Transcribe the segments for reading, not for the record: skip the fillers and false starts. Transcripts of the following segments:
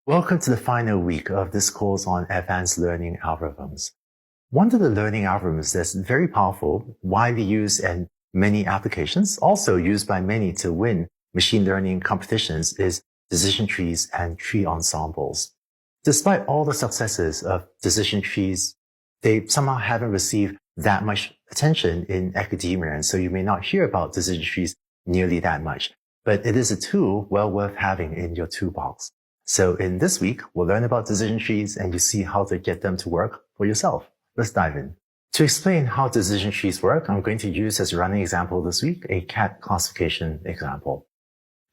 Welcome to the final week of this course on advanced learning algorithms. One of the learning algorithms that's very powerful, widely used in many applications, also used by many to win machine learning competitions, is decision trees and tree ensembles. Despite all the successes of decision trees, they somehow haven't received that much attention in academia, and so you may not hear about decision trees nearly that much. But it is a tool well worth having in your toolbox. So in this week, we'll learn about decision trees and you see how to get them to work for yourself. Let's dive in. To explain how decision trees work, I'm going to use as a running example this week a cat classification example.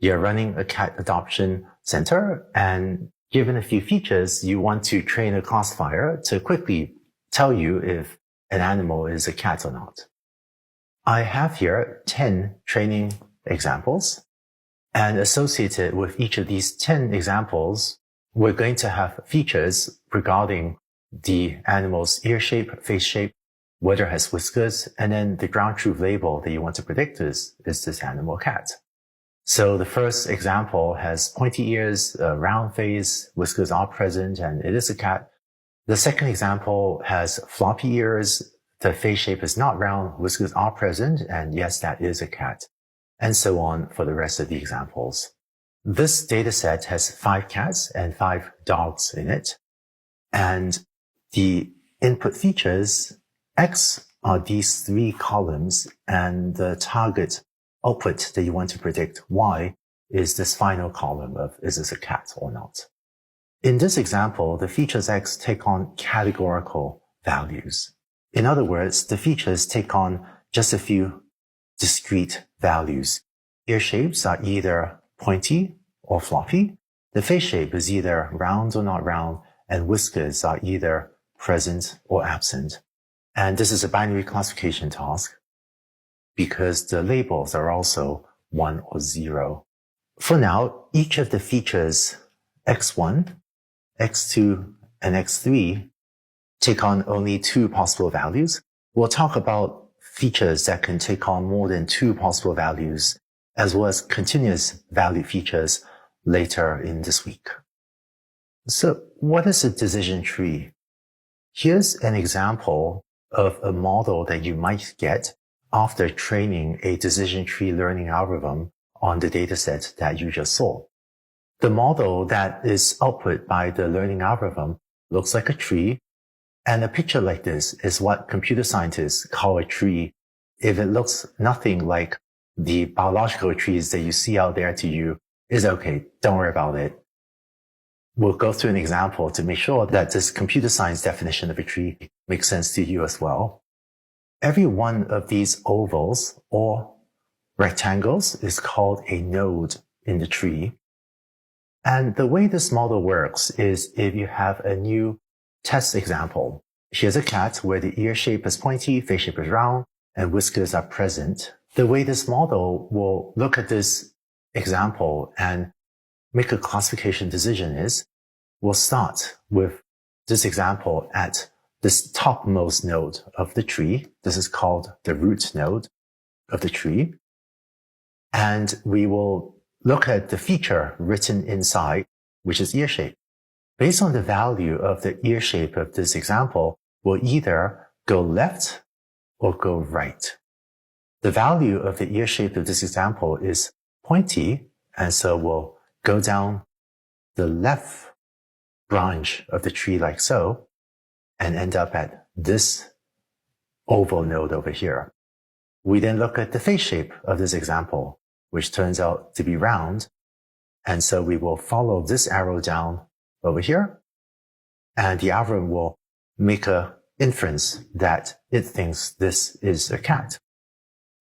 You're running a cat adoption center, and given a few features, you want to train a classifier to quickly tell you if an animal is a cat or not. I have here 10 training examples. And associated with each of these 10 examples, we're going to have features regarding the animal's ear shape, face shape, whether it has whiskers, and then the ground truth label that you want to predict is this animal a cat? So the first example has pointy ears, a round face, whiskers are present, and it is a cat. The second example has floppy ears, the face shape is not round, whiskers are present, and yes, that is a cat. And so on for the rest of the examples. This data set has 5 cats and 5 dogs in it. And the input features, X, are these 3 columns, and the target output that you want to predict, Y, is this final column of is this a cat or not. In this example, the features X take on categorical values. In other words, the features take on just a few discrete values. Ear shapes are either pointy or floppy. The face shape is either round or not round, and whiskers are either present or absent. And this is a binary classification task because the labels are also 1 or 0. For now, each of the features X1, X2, and X3 take on only 2 possible values. We'll talk about features that can take on more than 2 possible values, as well as continuous value features later in this week. So what is a decision tree? Here's an example of a model that you might get after training a decision tree learning algorithm on the dataset that you just saw. The model that is output by the learning algorithm looks like a tree. And a picture like this is what computer scientists call a tree. If it looks nothing like the biological trees that you see out there to you, is okay. Don't worry about it. We'll go through an example to make sure that this computer science definition of a tree makes sense to you as well. Every one of these ovals or rectangles is called a node in the tree. And the way this model works is if you have a new test example. Here's a cat where the ear shape is pointy, face shape is round, and whiskers are present. The way this model will look at this example and make a classification decision is, we'll start with this example at this topmost node of the tree. This is called the root node of the tree. And we will look at the feature written inside, which is ear shape. Based on the value of the ear shape of this example, we'll either go left or go right. The value of the ear shape of this example is pointy, and so we'll go down the left branch of the tree like so, and end up at this oval node over here. We then look at the face shape of this example, which turns out to be round, and so we will follow this arrow down over here, and the algorithm will make a inference that it thinks this is a cat.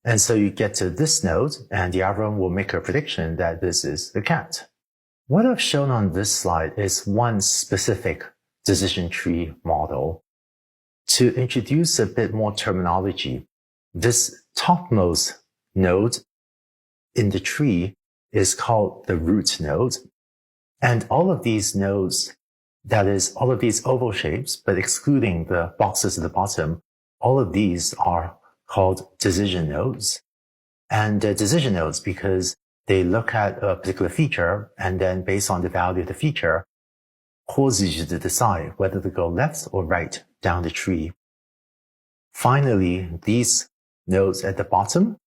And so you get to this node, and the algorithm will make a prediction that this is a cat. What I've shown on this slide is one specific decision tree model. To introduce a bit more terminology, this topmost node in the tree is called the root node. And all of these nodes, that is, all of these oval shapes, but excluding the boxes at the bottom, all of these are called decision nodes. And they're decision nodes because they look at a particular feature, and then based on the value of the feature, causes you to decide whether to go left or right down the tree. Finally, these nodes at the bottom,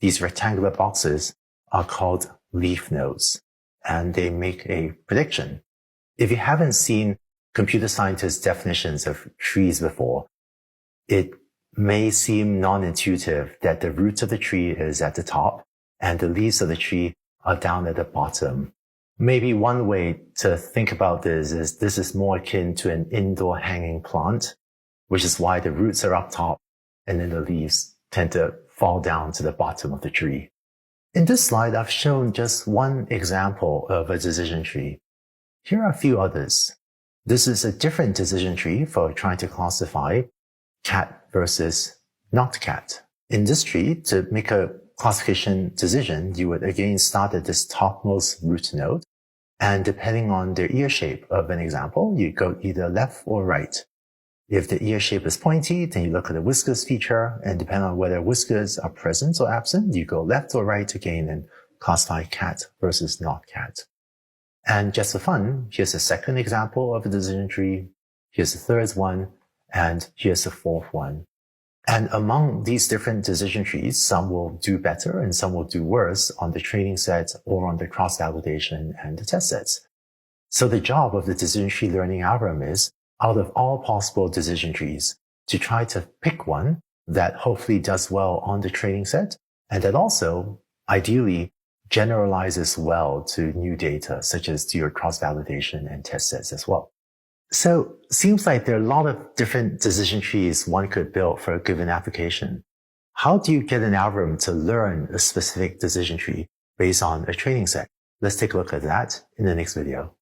these rectangular boxes, are called leaf nodes, and they make a prediction. If you haven't seen computer scientists' definitions of trees before, it may seem non-intuitive that the roots of the tree is at the top and the leaves of the tree are down at the bottom. Maybe one way to think about this is more akin to an indoor hanging plant, which is why the roots are up top and then the leaves tend to fall down to the bottom of the tree. In this slide, I've shown just one example of a decision tree. Here are a few others. This is a different decision tree for trying to classify cat versus not cat. In this tree, to make a classification decision, you would again start at this topmost root node. And depending on the ear shape of an example, you go either left or right. If the ear shape is pointy, then you look at the whiskers feature, and depending on whether whiskers are present or absent, you go left or right again and classify cat versus not cat. And just for fun, here's a second example of a decision tree, here's a third one, and here's a fourth one. And among these different decision trees, some will do better and some will do worse on the training set or on the cross-validation and the test sets. So the job of the decision tree learning algorithm is, out of all possible decision trees, to try to pick one that hopefully does well on the training set and that also, ideally, generalizes well to new data, such as to your cross-validation and test sets as well. So seems like there are a lot of different decision trees one could build for a given application. How do you get an algorithm to learn a specific decision tree based on a training set? Let's take a look at that in the next video.